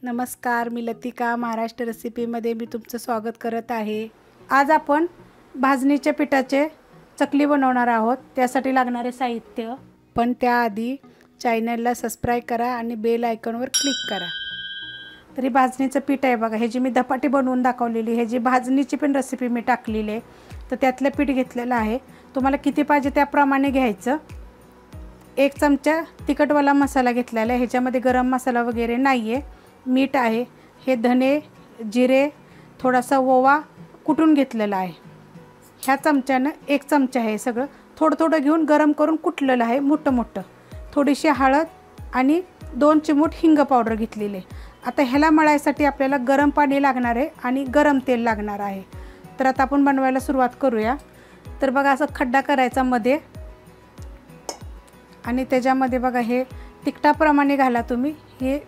नमस्कार, मी लतिका महाराष्ट्र रेसिपीमध्ये मी तुमचं स्वागत करत आहे। आज आपण भाजणीच्या पिठाचे चकली बनवणार आहोत। त्यासाठी लागणारे साहित्य, पण त्याआधी चॅनलला सबस्क्राइब करा आणि बेल आयकॉनवर क्लिक करा। तरी भाजणीचं पीठ आहे बघा, हे जी मी धपाटी बनवून दाखवलेली, हे जी भाजणीची पण रेसिपी मी टाकलेली आहे, तर त्यातलं पीठ घेतलेलं आहे। तुम्हाला किती पाहिजे त्याप्रमाणे घ्यायचं। 1 चमचा तिखटवाला मसाला घेतलेला आहे, ह्याच्यामध्ये गरम मसाला वगैरे नाहीये। मीठ आहे, हे धने जिरे थोडासा ओवा कुटून घेतलेला आहे। ह्या चमच्याने 1 चमचा आहे, सगळं थोडं थोडं घेऊन गरम करून कुटलेलं आहे मोठं मोठं। थोडीशी हळद आणि 2 चिमूट हिंग पावडर घेतलेले। आता ह्याला मळायसाठी आपल्याला गरम पाणी लागणार आहे आणि गरम तेल लागणार आहे। तर आता आपण बनवायला सुरुवात करूया। तर बघा, असं खड्डा करायचा मध्ये आणि त्याच्यामध्ये बघा हे तिखटाप्रमाणे घाला तुम्ही। हे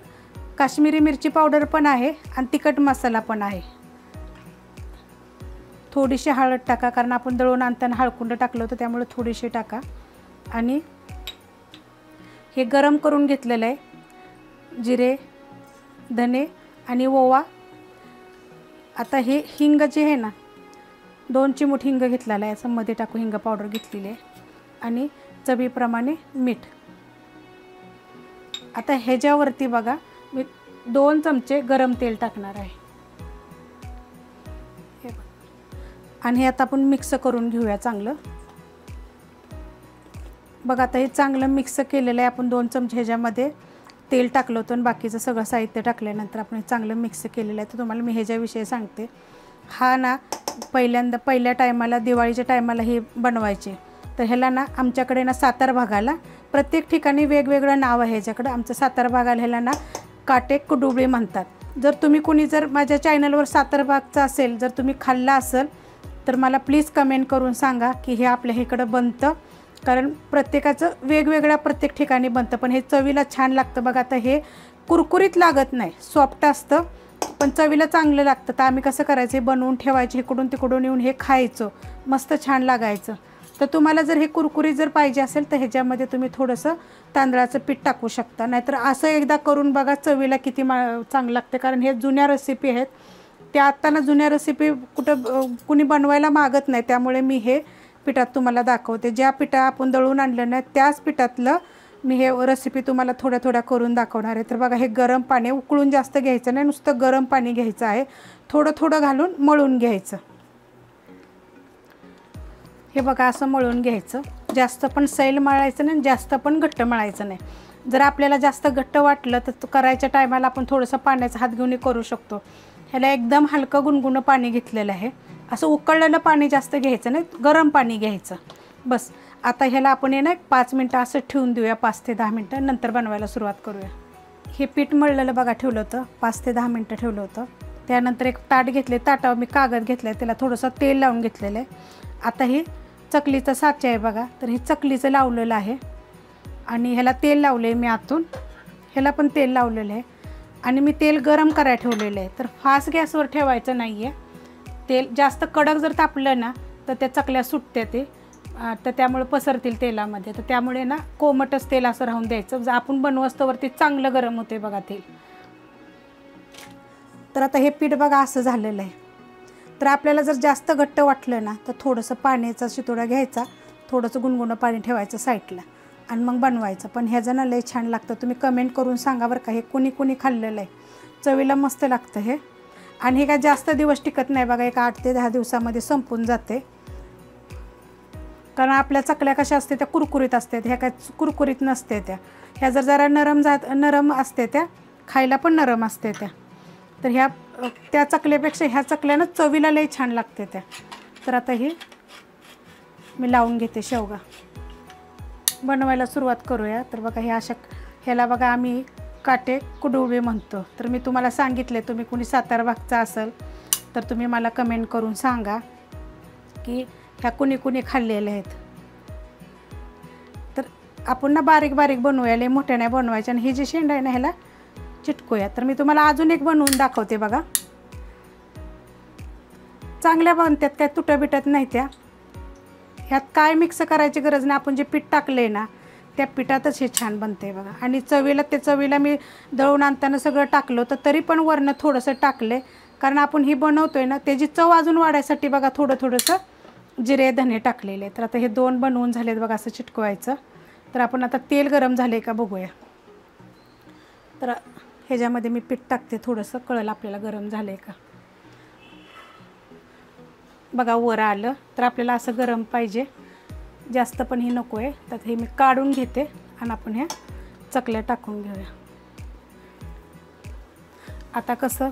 काश्मीरी मिरची पावडर पण आहे आणि तिखट मसाला पण आहे। थोडीशी हळद टाका, कारण आपण दळून आणताना हळकुंड टाकलं होतं, त्यामुळे थोडीशी टाका। आणि हे गरम करून घेतलेलं आहे जिरे धने आणि ओवा। आता हे हिंग जे आहे ना, 2 चिमूट हिंग घेतलेला आहे, असं मध्ये टाकू हिंग पावडर घेतलेली आहे आणि चवीप्रमाणे मीठ। आता ह्याच्यावरती बघा मी 2 चमचे गरम तेल टाकणार आहे आणि हे आता आपण मिक्स करून घेऊया चांगलं। बघा, आता हे चांगलं मिक्स केलेलं आहे। आपण 2 चमचे ह्याच्यामध्ये तेल टाकलं होतं आणि बाकीचं सगळं साहित्य टाकल्यानंतर आपण हे चांगलं मिक्स केलेलं आहे। तर तुम्हाला मी ह्याच्याविषयी सांगते। हा ना पहिल्या टायमाला दिवाळीच्या टायमाला हे बनवायचे, तर ह्याला ना आमच्याकडे ना सातारा भागाला प्रत्येक ठिकाणी वेगवेगळं नाव आहे। ह्याच्याकडे आमचं सातारा भागाला ह्याला ना काटे कुडुबळे म्हणतात। जर तुम्ही कोणी जर माझ्या चॅनलवर सातारा भागचा असेल, जर तुम्ही खाल्ला असेल, तर मला प्लीज कमेंट करून सांगा की हे आपल्या इकडं बनतं, कारण प्रत्येकाचं वेगवेगळ्या प्रत्येक ठिकाणी बनतं, पण हे चवीला छान लागतं। बघा, आता हे कुरकुरीत लागत नाही, सॉफ्ट असतं पण चवीला चांगलं लागतं। तर आम्ही कसं करायचं, बनवून ठेवायचे, इकडून तिकडून येऊन हे खायचं, मस्त छान लागायचं। तर तुम्हाला जर हे कुरकुरीत जर पाहिजे असेल तर ह्याच्यामध्ये तुम्ही थोडंसं तांदळाचं पीठ टाकू शकता, नाहीतर असं एकदा करून बघा, चवीला किती चांगलं लागतं। कारण हे जुन्या रेसिपी आहेत, त्या आत्ताना जुन्या रेसिपी कुठं कुणी बनवायला मागत नाही, त्यामुळे मी हे पिठात तुम्हाला दाखवते। ज्या पिठा आपण दळून आणलं नाही त्याच पिठातलं मी हे रेसिपी तुम्हाला थोड्या थोड्या करून दाखवणार आहे। तर बघा, हे गरम पाणी उकळून जास्त घ्यायचं नाही, नुसतं गरम पाणी घ्यायचं आहे, थोडं थोडं घालून मळून घ्यायचं। हे बघा, असं मळून घ्यायचं, जास्त पण सैल मळायचं नाही, जास्त पण घट्ट मळायचं नाही। जर आपल्याला जास्त घट्ट वाटलं तर करायच्या टायमाला आपण थोडंसं पाण्याचा हात घेऊन करू शकतो। ह्याला एकदम हलकं गुणगुणं पाणी घेतलेलं आहे, असं उकळलेलं पाणी जास्त घ्यायचं नाही, गरम पाणी घ्यायचं बस। आता ह्याला आपण ना 5 मिनटं असं ठेवून देऊया, 5 ते 10 मिनटं, नंतर बनवायला सुरुवात करूया। हे पीठ मळलेलं बघा ठेवलं होतं, 5 ते 10 मिनटं ठेवलं होतं। त्यानंतर एक ताट घेतले, ताटावर मी कागद घेतलं आहे, त्याला थोडंसं तेल लावून घेतलेलं आहे। आता हे चकलीचं साचे आहे बघा, तर हे चकलीचं लावलेलं आहे आणि ह्याला तेल लावले मी आतून, ह्याला पण तेल लावलेलं आहे आणि मी तेल गरम करायला ठेवलेलं आहे। तर फास्ट गॅसवर ठेवायचं नाही आहे, तेल जास्त कडक जर तापलं ना तर त्या चकल्या सुटते ते, तर त्यामुळे पसरतील तेलामध्ये। तर त्यामुळे ना कोमटच तेल असं राहून द्यायचं, जर आपण बनवस्तवरती चांगलं गरम होते बघा तेल। तर आता हे पीठ बघा असं झालेलं आहे। तर आपल्याला जर जास्त घट्ट वाटलं ना तर थोडंसं पाण्याचा शितोडा घ्यायचा, थोडंसं गुणगुणं पाणी ठेवायचं साईडला आणि मग बनवायचं। पण ह्याचं ना लय छान लागतं, तुम्ही कमेंट करून सांगा बरं का। हे कुणी खाल्लेलं आहे, चवीला मस्त लागतं हे। आणि हे काय जास्त दिवस टिकत नाही बघा, एक 8 ते 10 दिवसामध्ये संपून जाते। कारण आपल्या चकल्या कशा असते, त्या कुरकुरीत असतात, ह्या काय कुरकुरीत नसते त्या। ह्या जर जरा नरम असते, त्या खायला पण नरम असते त्या। तर ह्या त्या चकल्यापेक्षा ह्या चकल्यानं चवीला लय छान लागते त्या। तर आता हे मी लावून घेते शेवगा, बनवायला सुरुवात करूया। तर बघा, हे अशा ह्याला बघा आम्ही काटे कुडुबळे म्हणतो। तर मी तुम्हाला सांगितले, तुम्ही कोणी सातारा भागचा असेल तर तुम्ही मला कमेंट करून सांगा की ह्या कुणी खाल्लेल्या आहेत। तर आपण ना बारीक बारीक बनवूया, लय मोठ्या नाही बनवायच्या। आणि ही जी शेंड आहे ना ह्याला चिटकूया। तर मी तुम्हाला अजून एक बनवून दाखवते बघा, चांगल्या बनतात, काय तुटत बिटत नाही त्या। ह्यात काय मिक्स करायची गरज नाही, आपण जे पीठ टाकले ना त्या पिठातच हे छान बनते बघा. आणि चवीला मी दळून आणताना सगळं टाकलं होतं, तरी पण वरनं थोडंसं टाकले, कारण आपण ही बनवतोय ना त्याची चव अजून वाढायसाठी बघा थोडंसं जिरे धने टाकलेले. तर आता हे 2 बनवून झालेत बघा. असं चिटकवायचं. तर आपण आता तेल गरम झाले का बघूया. तर ह्याच्यामध्ये मी पीठ टाकते, थोडंसं कळलं आपल्याला गरम झालं आहे का. बघा वर आलं. तर आपल्याला असं गरम पाहिजे, जास्त पण ही नको आहे. तर हे मी काढून घेते आणि आपण ह्या चकल्या टाकून घेऊया. आता कसं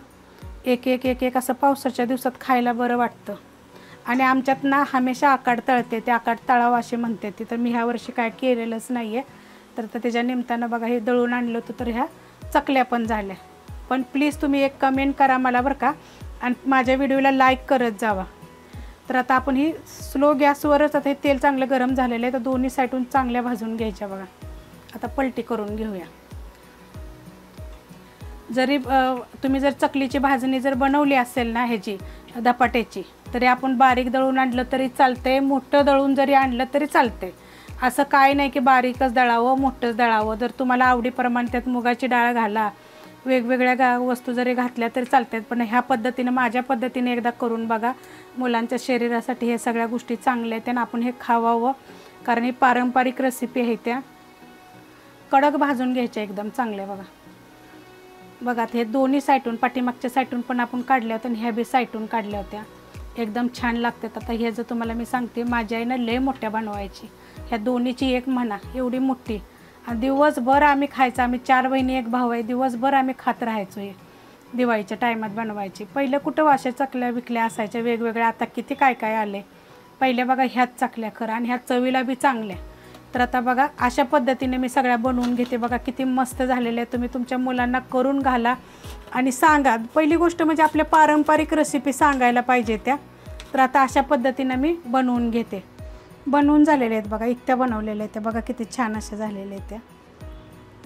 एक असं पावसाच्या दिवसात खायला बरं वाटतं. आणि आमच्यात ना हमेशा आकाड तळते, ते आकाड तळावं असे म्हणते ती. तर मी ह्या वर्षी काय केलेलंच नाही आहे. तर त्याच्या निमित्तानं बघा हे दळून आणलं होतं, तर ह्या चकल्या पण झाल्या. पण प्लीज तुम्ही एक कमेंट करा मला बरं का, आणि माझ्या व्हिडिओला लाईक करत जावा. तर आता आपण ही स्लो गॅसवरच, आता हे तेल चांगलं गरम झालेलं आहे, तर दोन्ही साईडून चांगल्या भाजून घ्यायच्या बघा. आता पलटी करून घेऊया. जरी तुम्ही जर चकलीची भाजणी जर बनवली असेल ना ह्याची धपाट्याची, तरी आपण बारीक दळून आणलं तरी चालते, मोठं दळून जरी आणलं तरी चालते. असं काय नाही की बारीकच दळावं मोठंच दळावं. जर तुम्हाला आवडीप्रमाणे त्यात मुगाची डाळ घाला, वेगवेगळ्या वस्तू जरी घातल्या तरी चालतात. पण ह्या पद्धतीनं माझ्या पद्धतीने एकदा करून बघा. मुलांच्या शरीरासाठी हे सगळ्या गोष्टी चांगल्या आहेत आणि आपण हे खावावं, कारण ही पारंपरिक रेसिपी आहे. त्या कडक भाजून घ्यायच्या एकदम चांगल्या बघा. बघा हे दोन्ही साईडून, पाठीमागच्या साईडून पण आपण काढल्या होत्या आणि ह्या बी साईडून काढल्या होत्या. एकदम छान लागतात. आता हे जर तुम्हाला मी सांगते, माझ्या आईनं लय मोठ्या बनवायची. ह्या दोन्हीची एक म्हणा एवढी मोठी, आणि दिवसभर आम्ही खायचं. आम्ही 4 बहिणी 1 भाऊ आहे. दिवसभर आम्ही खात राहायचो. हे दिवाळीच्या टायमात बनवायची. पहिलं कुठं वाशा चकल्या विकल्या असायच्या वेगवेगळ्या, आता किती काय आले. पहिले बघा ह्याच चकल्या खरं, आणि ह्या चवीला बी चांगल्या. तर आता बघा अशा पद्धतीने मी सगळ्या बनवून घेते. बघा किती मस्त झालेले आहे. तुम्ही तुमच्या मुलांना करून घाला आणि सांगा. पहिली गोष्ट म्हणजे आपल्या पारंपरिक रेसिपी सांगायला पाहिजे त्या. तर आता अशा पद्धतीने मी बनवून घेते. बनवून झालेले आहेत बघा, इतक्या बनवलेल्या आहेत त्या बघा, किती छान अशा झालेल्या आहेत त्या.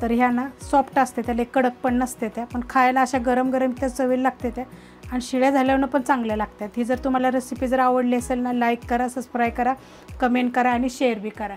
तर ह्या ना सॉफ्ट असते, त्याला कडक पण नसते त्या, पण खायला अशा गरम त्या चवीला लागते त्या, आणि शिळ्या झाल्यावर पण चांगल्या लागतात. ही जर तुम्हाला रेसिपी जर आवडली असेल ना, लाईक करा, सबस्क्राईब करा, कमेंट करा आणि शेअर बी करा.